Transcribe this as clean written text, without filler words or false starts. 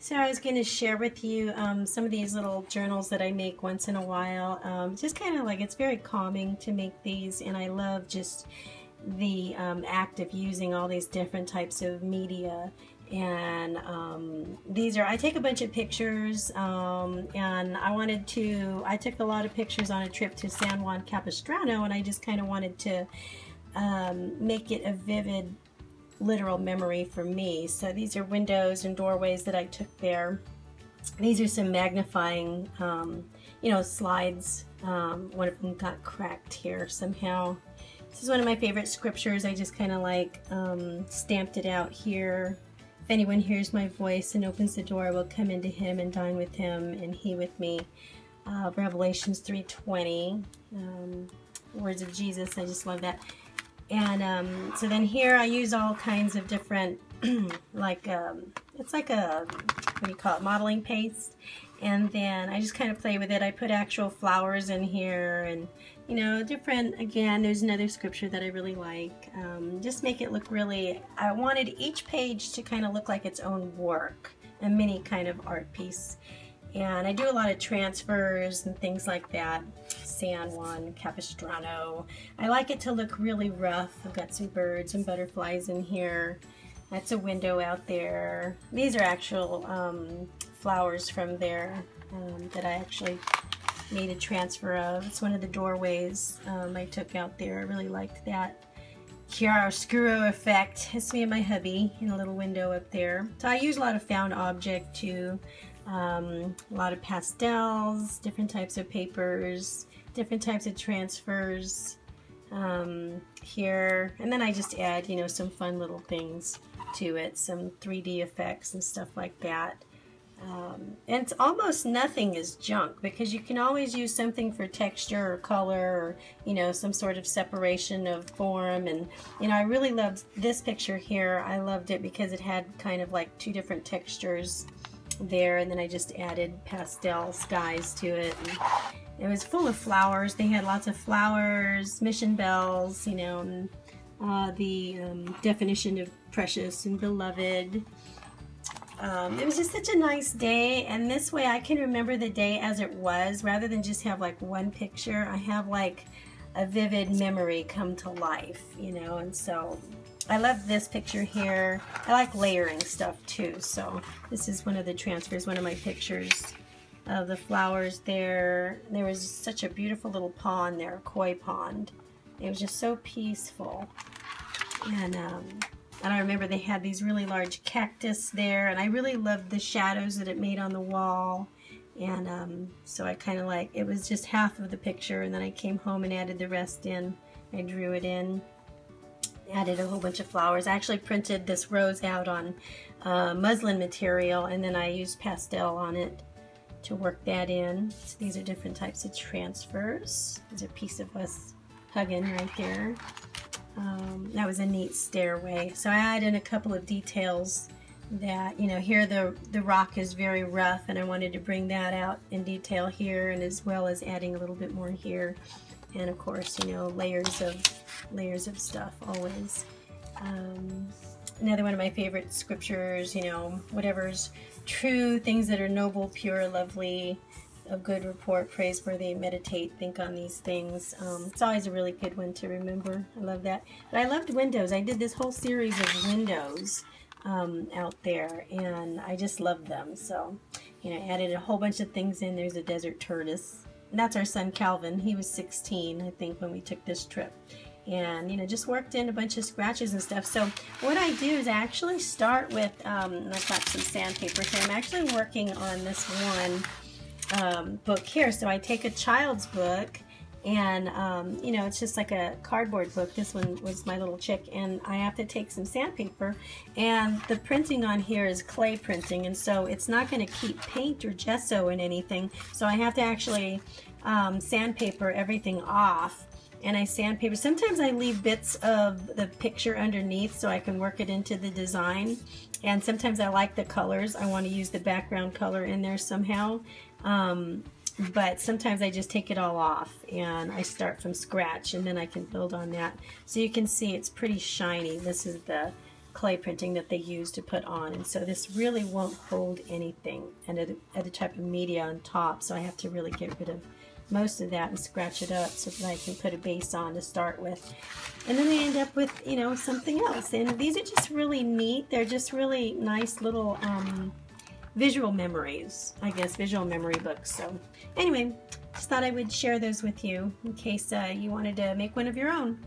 So I was going to share with you some of these little journals that I make once in a while. Just kind of like, it's very calming to make these, and I love just the act of using all these different types of media. And I take a bunch of pictures, and I took a lot of pictures on a trip to San Juan Capistrano, and I just kind of wanted to make it a vivid literal memory for me. So these are windows and doorways that I took there. These are some magnifying, slides. One of them got cracked here somehow. This is one of my favorite scriptures. I just kind of like stamped it out here. If anyone hears my voice and opens the door, I will come into him and dine with him and he with me. Revelations 3:20. Words of Jesus. I just love that. And so then here I use all kinds of different, it's like a, what do you call it, modeling paste. And then I just kind of play with it. I put actual flowers in here and, different, again, there's another scripture that I really like. Just make it look really, I wanted each page to kind of look like its own work, a mini kind of art piece. And I do a lot of transfers and things like that. San Juan Capistrano. I like it to look really rough. I've got some birds and butterflies in here. That's a window out there. These are actual flowers from there that I actually made a transfer of. It's one of the doorways I took out there. I really liked that. Chiaroscuro effect. It's me and my hubby in a little window up there. So I use a lot of found object too. A lot of pastels, different types of papers, different types of transfers here. And then I just add, some fun little things to it, some 3D effects and stuff like that. And it's almost nothing is junk because you can always use something for texture or color or, some sort of separation of form. And, I really loved this picture here. I loved it because it had kind of like two different textures there, and then I just added pastel skies to it. And it was full of flowers. They had lots of flowers, mission bells, and the definition of precious and beloved. It was just such a nice day, and this way I can remember the day as it was rather than just have like one picture. I have like a vivid memory come to life, and so I love this picture here. I like layering stuff too, so this is one of the transfers, one of my pictures of the flowers there. There was such a beautiful little pond there, koi pond. It was just so peaceful. And I remember they had these really large cactus there, and I really loved the shadows that it made on the wall. And so I kind of like, it was just half of the picture, and then I came home and added the rest in. I drew it in. Added a whole bunch of flowers. I actually printed this rose out on muslin material, and then I used pastel on it to work that in. So these are different types of transfers. There's a piece of us hugging right there. That was a neat stairway. So I added in a couple of details that, here the rock is very rough, and I wanted to bring that out in detail here, and as well as adding a little bit more here. And of course, layers of stuff always. Another one of my favorite scriptures, whatever's true, things that are noble, pure, lovely, of good report, praiseworthy, meditate, think on these things. It's always a really good one to remember. I love that. But I loved windows. I did this whole series of windows out there, and I just loved them. So, added a whole bunch of things in. There's a desert tortoise. And that's our son Calvin. He was 16, I think, when we took this trip. And, just worked in a bunch of scratches and stuff. So what I do is I actually start with, and I've got some sandpaper here. I'm actually working on this one book here. So I take a child's book, and, it's just like a cardboard book. This one was my little chick. And I have to take some sandpaper. And the printing on here is clay printing. And so it's not going to keep paint or gesso in anything. So I have to actually sandpaper everything off. And I sandpaper. Sometimes I leave bits of the picture underneath so I can work it into the design. And sometimes I like the colors. I want to use the background color in there somehow. But sometimes I just take it all off and I start from scratch, and then I can build on that. So you can see it's pretty shiny. This is the clay printing that they use to put on, and so this really won't hold anything, and a type of media on top, so I have to really get rid of most of that and scratch it up so that I can put a base on to start with. And then I end up with, you know, something else. And these are just really neat. They're just really nice little visual memories, I guess, visual memory books. So anyway, just thought I would share those with you in case you wanted to make one of your own.